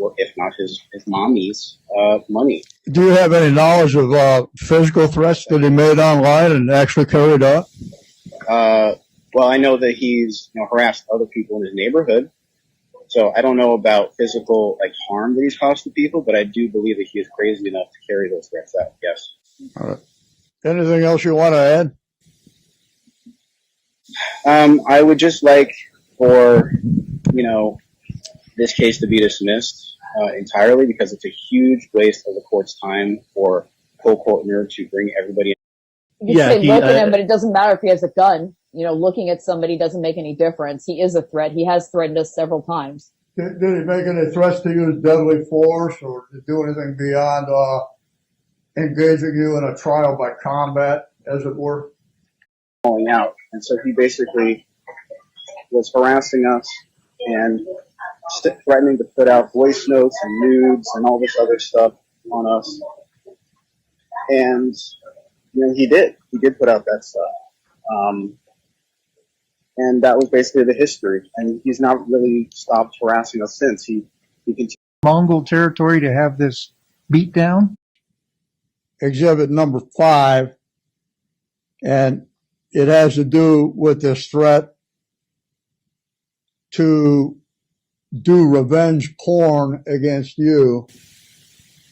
or if not his mommy's money. Do you have any knowledge of physical threats that he made online and actually carried out? Well, I know that he's harassed other people in his neighborhood. So I don't know about physical harm that he's caused to people, but I do believe that he is crazy enough to carry those threats out. Yes. All right. Anything else you want to add? I would just like for this case to be dismissed entirely, because it's a huge waste of the court's time for Cole Kortner to bring everybody. You can look at him, but it doesn't matter if he has a gun. Looking at somebody doesn't make any difference. He is a threat. He has threatened us several times. Did he make any threats to use deadly force or to do anything beyond engaging you in a trial by combat, as it were? Falling out. And so he basically was harassing us and threatening to put out voice notes and nudes and all this other stuff on us. And, he did put out that stuff. And that was basically the history. And he's not really stopped harassing us since. He continued. Mongol territory to have this beat down? Exhibit number 5. And it has to do with this threat to do revenge porn against you.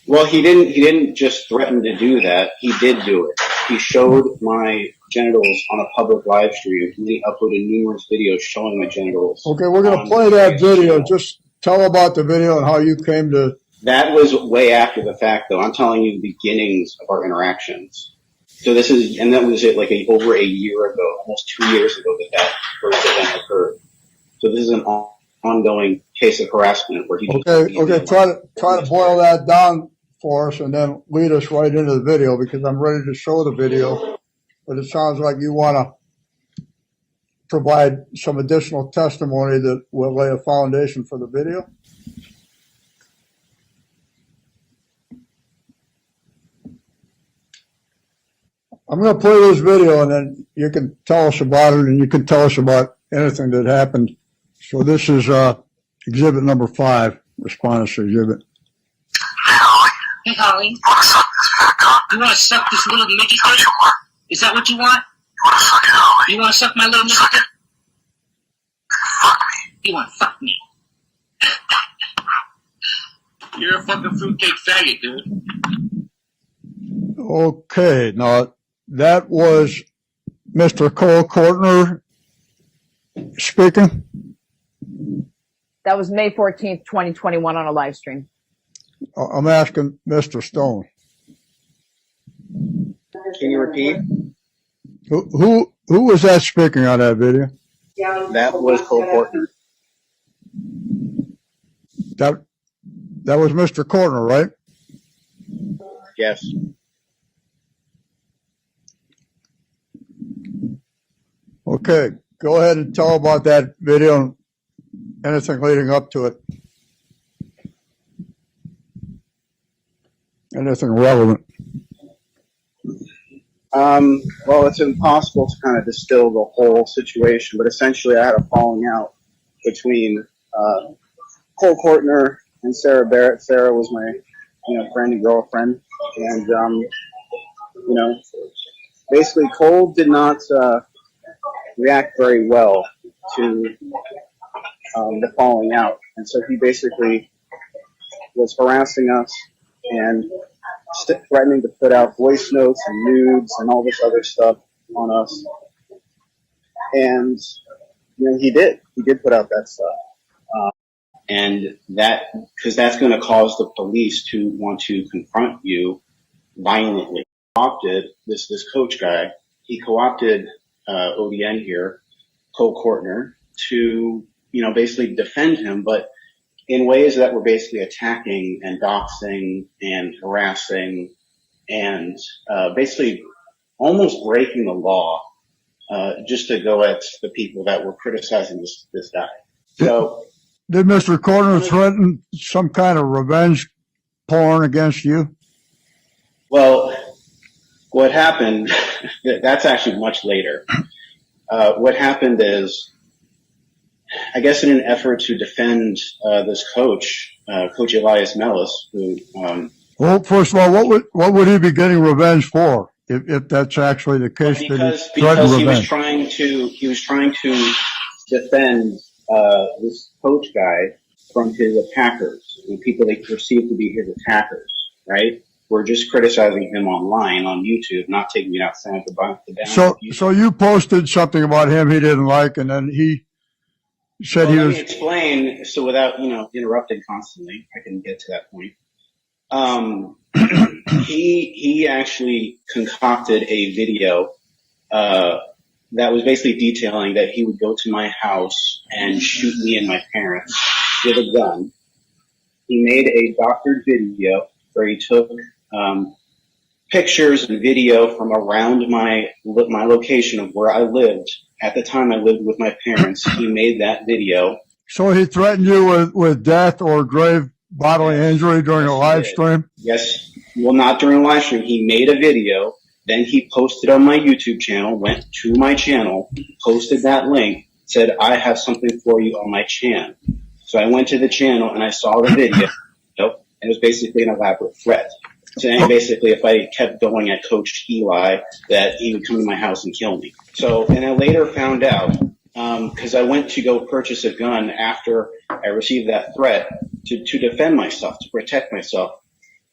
Well, he didn't just threaten to do that. He did do it. He showed my genitals on a public live stream, and he uploaded numerous videos showing my genitals. Okay, we're going to play that video. Just tell about the video and how you came to... That was way after the fact, though. I'm telling you the beginnings of our interactions. So that was it over a year ago, almost 2 years ago that first event occurred. So this is an ongoing case of harassment where he just... Okay, try to boil that down for us and then lead us right into the video, because I'm ready to show the video, but it sounds like you want to provide some additional testimony that will lay a foundation for the video. I'm going to play this video and then you can tell us about it, and you can tell us about anything that happened. So this is exhibit number 5, respondents exhibit. Hey, Holly. You want to suck this little midget dick? Is that what you want? You want to suck my little midget dick? Fuck me. You want to fuck me? You're a fucking fruitcake faggot, dude. Okay, now that was Mr. Cole Kortner speaking. That was May 14th, 2021 on a live stream. I'm asking Mr. Stone. Can you repeat? Who was that speaking on that video? That was Cole Kortner. That was Mr. Kortner, right? Yes. Okay, go ahead and tell about that video and anything leading up to it. Anything relevant. Well, it's impossible to kind of distill the whole situation, but essentially I had a falling out between Cole Kortner and Sarah Barrett. Sarah was my friend and girlfriend, and basically Cole did not react very well to the falling out, and so he basically was harassing us and threatening to put out voice notes and nudes and all this other stuff on us. And he did put out that stuff, and because that's going to cause the police to want to confront you violently. Co-opted this coach guy. He co-opted ODN here, Cole Kortner, to basically defend him, but in ways that were basically attacking and doxing and harassing and basically almost breaking the law just to go at the people that were criticizing this guy. So, did Mr. Kortner threaten some kind of revenge porn against you? Well, what happened, that's actually much later. What happened is I guess in an effort to defend this coach, Coach Elias Mellis, who Well, first of all, what would he be getting revenge for if that's actually the case? because he was trying to defend this coach guy from his attackers, and people they perceive to be his attackers, right? We're just criticizing him online on YouTube, not taking it outside the box. So you posted something about him he didn't like, and then he said let me explain, so without interrupting constantly, I can get to that point. He actually concocted a video that was basically detailing that he would go to my house and shoot me and my parents with a gun. He made a doctored video where he took pictures and video from around my location of where I lived. At the time I lived with my parents. He made that video. So he threatened you with death or grave bodily injury during a live stream? Yes. Well, not during a live stream. He made a video. Then he posted on my YouTube channel, went to my channel, posted that link, said, I have something for you on my channel. So I went to the channel and I saw the video. And it was basically an elaborate threat, saying basically if I kept going at Coach Eli, that he would come to my house and kill me. So, and I later found out, because I went to go purchase a gun after I received that threat to defend myself, to protect myself,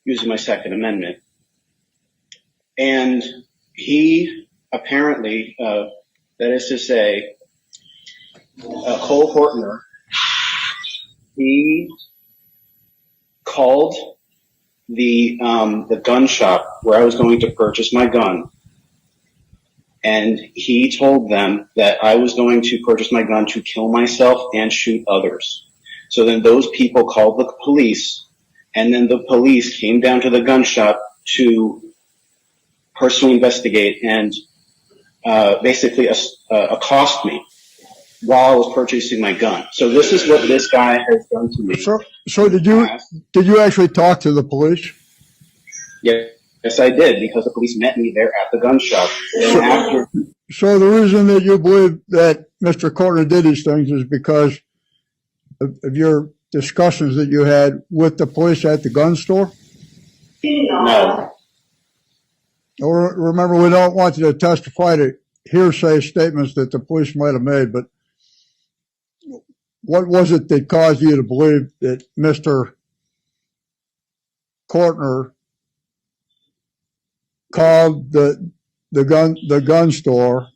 using my Second Amendment. And he apparently, that is to say, Cole Hortner, he called the gun shop where I was going to purchase my gun, and he told them that I was going to purchase my gun to kill myself and shoot others. So then those people called the police, and then the police came down to the gun shop to personally investigate and basically accost me while I was purchasing my gun. So this is what this guy has done to me. So did you actually talk to the police? Yes, I did, because the police met me there at the gun shop. So the reason that you believe that Mr. Cortner did these things is because of your discussions that you had with the police at the gun store? No. Or remember, we don't want you to testify to hearsay statements that the police might have made, but what was it that caused you to believe that Mr. Cortner called the gun store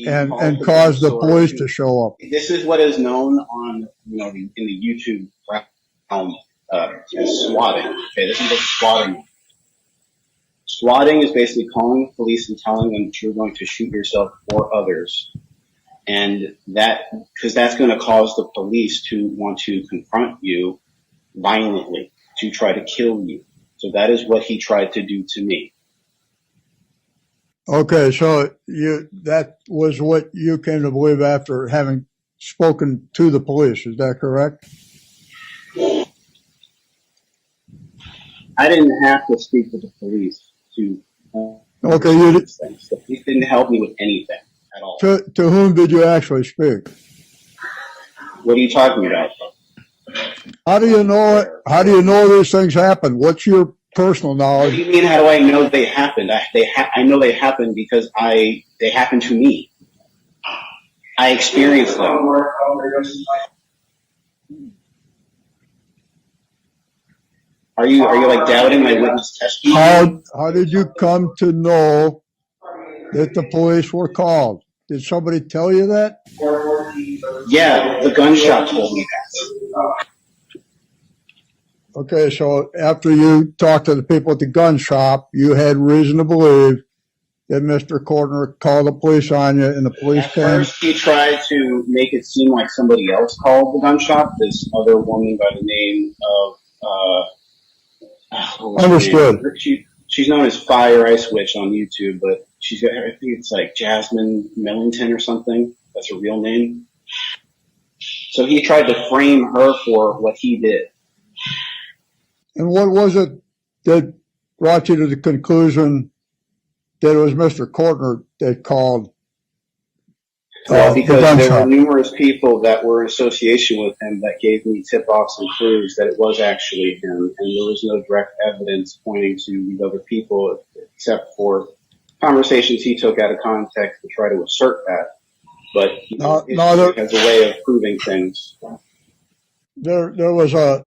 and caused the police to show up? This is what is known on in the YouTube realm as swatting. Okay, this is what swatting is. Swatting is basically calling the police and telling them that you're going to shoot yourself or others. And because that's going to cause the police to want to confront you violently, to try to kill you. So that is what he tried to do to me. Okay, so that was what you came to believe after having spoken to the police, is that correct? I didn't have to speak to the police to okay, things. The police didn't help me with anything at all. To whom did you actually speak? What are you talking about? How do you know these things happen? What's your personal knowledge? What do you mean, how do I know they happened? I know they happened because they happened to me. I experienced them. Are you like doubting my witness testimony? How did you come to know that the police were called? Did somebody tell you that? Yeah, the gun shop told me that. Okay, so after you talked to the people at the gun shop, you had reason to believe that Mr. Cortner called the police on you, and the police came? At first, he tried to make it seem like somebody else called the gun shop, this other woman by the name of Understood. She's known as Fire Ice Witch on YouTube, but she's got, I think it's like Jasmine Millington or something. That's her real name. So he tried to frame her for what he did. And what was it that brought you to the conclusion that it was Mr. Cortner that called The Because gun there were shop. numerous people that were in association with him that gave me tip-offs and clues that it was actually him, and there was no direct evidence pointing to these other people except for conversations he took out of context to try to assert that. But he No, has a way of proving things. there was a